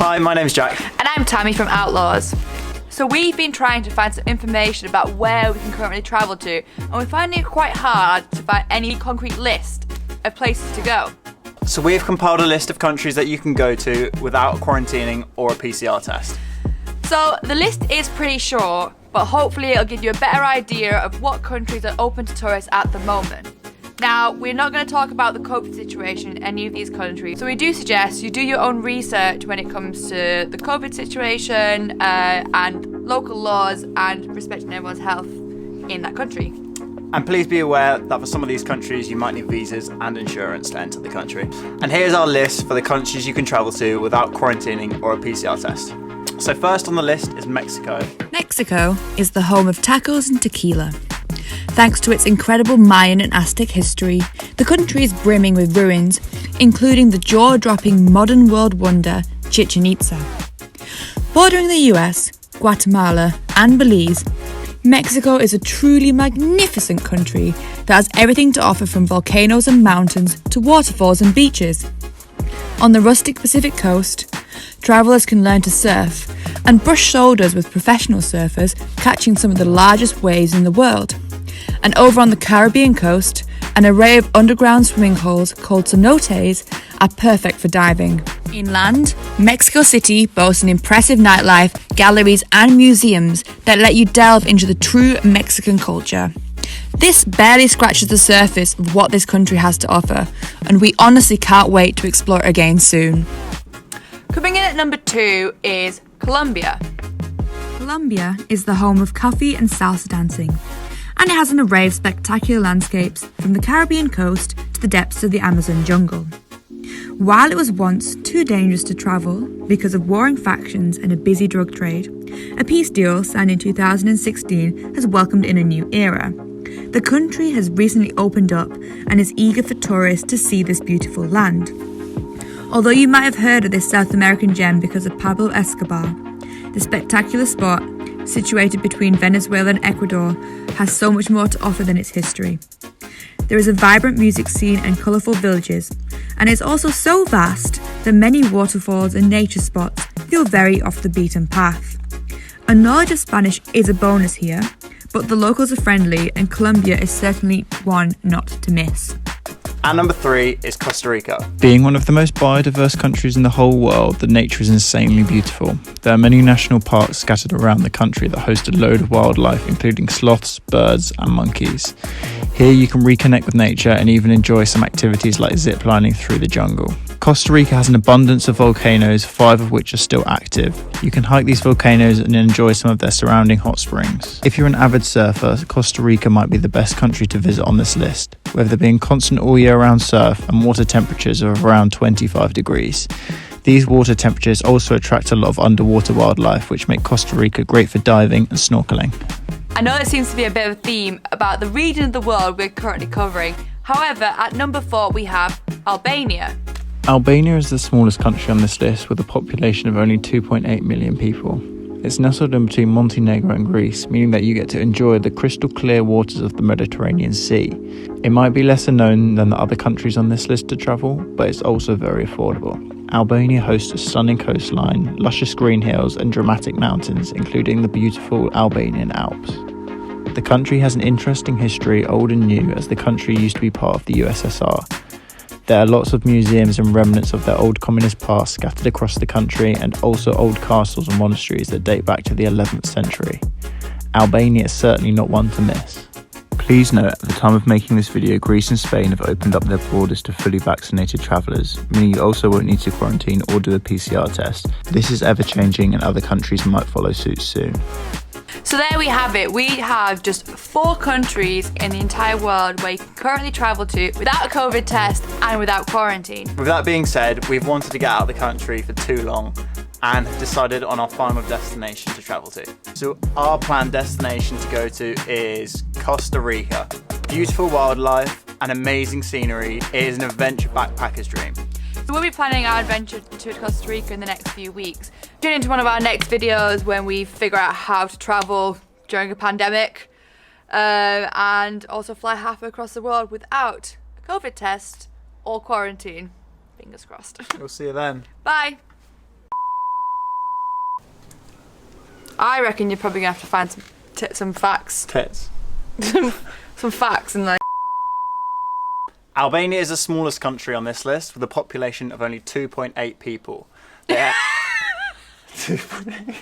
Hi, my name's Jack. And I'm Tammy from Outlaws. So we've been trying to find some information about where we can currently travel to, and we're finding it quite hard to find any concrete list of places to go. So we have compiled a list of countries that you can go to without quarantining or a PCR test. So the list is pretty short, but hopefully it'll give you a better idea of what countries are open to tourists at the moment. Now, we're not going to talk about the COVID situation in any of these countries, so we do suggest you do your own research when it comes to the COVID situation and local laws and respecting everyone's health in that country. And please be aware that for some of these countries you might need visas and insurance to enter the country. And here's our list for the countries you can travel to without quarantining or a PCR test. So first on the list is Mexico. Mexico is the home of tacos and tequila. Thanks to its incredible Mayan and Aztec history, the country is brimming with ruins, including the jaw-dropping modern world wonder Chichen Itza. Bordering the US, Guatemala and Belize, Mexico is a truly magnificent country that has everything to offer from volcanoes and mountains to waterfalls and beaches. On the rustic Pacific coast, travellers can learn to surf and brush shoulders with professional surfers catching some of the largest waves in the world. And over on the Caribbean coast, an array of underground swimming holes called cenotes are perfect for diving. Inland, Mexico City boasts an impressive nightlife, galleries and museums that let you delve into the true Mexican culture. This barely scratches the surface of what this country has to offer, and we honestly can't wait to explore it again soon. Coming in at number 2 is Colombia. Colombia is the home of coffee and salsa dancing, and it has an array of spectacular landscapes from the Caribbean coast to the depths of the Amazon jungle. While it was once too dangerous to travel because of warring factions and a busy drug trade, a peace deal signed in 2016 has welcomed in a new era. The country has recently opened up and is eager for tourists to see this beautiful land. Although you might have heard of this South American gem because of Pablo Escobar, the spectacular spot, situated between Venezuela and Ecuador, has so much more to offer than its history. There is a vibrant music scene and colourful villages, and it's also so vast that many waterfalls and nature spots feel very off the beaten path. A knowledge of Spanish is a bonus here, but the locals are friendly and Colombia is certainly one not to miss. And number 3 is Costa Rica. Being one of the most biodiverse countries in the whole world, the nature is insanely beautiful. There are many national parks scattered around the country that host a load of wildlife, including sloths, birds and monkeys. Here you can reconnect with nature and even enjoy some activities like ziplining through the jungle. Costa Rica has an abundance of volcanoes, 5 of which are still active. You can hike these volcanoes and enjoy some of their surrounding hot springs. If you're an avid surfer, Costa Rica might be the best country to visit on this list, with there being constant all year round surf and water temperatures of around 25 degrees. These water temperatures also attract a lot of underwater wildlife, which make Costa Rica great for diving and snorkeling. I know it seems to be a bit of a theme about the region of the world we're currently covering. However, at number 4 we have Albania. Albania is the smallest country on this list with a population of only 2.8 million people. It's nestled in between Montenegro and Greece, meaning that you get to enjoy the crystal clear waters of the Mediterranean Sea. It might be lesser known than the other countries on this list to travel, but it's also very affordable. Albania hosts a stunning coastline, luscious green hills and dramatic mountains, including the beautiful Albanian Alps. The country has an interesting history, old and new, as the country used to be part of the USSR. There are lots of museums and remnants of their old communist past scattered across the country, and also old castles and monasteries that date back to the 11th century. Albania is certainly not one to miss. Please note, at the time of making this video, Greece and Spain have opened up their borders to fully vaccinated travellers, meaning you also won't need to quarantine or do a PCR test. This is ever changing and other countries might follow suit soon. So there we have it. We have just 4 countries in the entire world where you can currently travel to without a COVID test and without quarantine. With that being said, we've wanted to get out of the country for too long and have decided on our final destination to travel to. So our planned destination to go to is Costa Rica. Beautiful wildlife and amazing scenery. It is an adventure backpacker's dream. So we'll be planning our adventure to Costa Rica in the next few weeks. Tune into one of our next videos when we figure out how to travel during a pandemic and also fly halfway across the world without a COVID test or quarantine. Fingers crossed. We'll see you then. Bye. I reckon you're probably gonna have to find some facts. Tits. Some facts and like. Albania is the smallest country on this list with a population of only 2.8 people. Yeah. 2.8.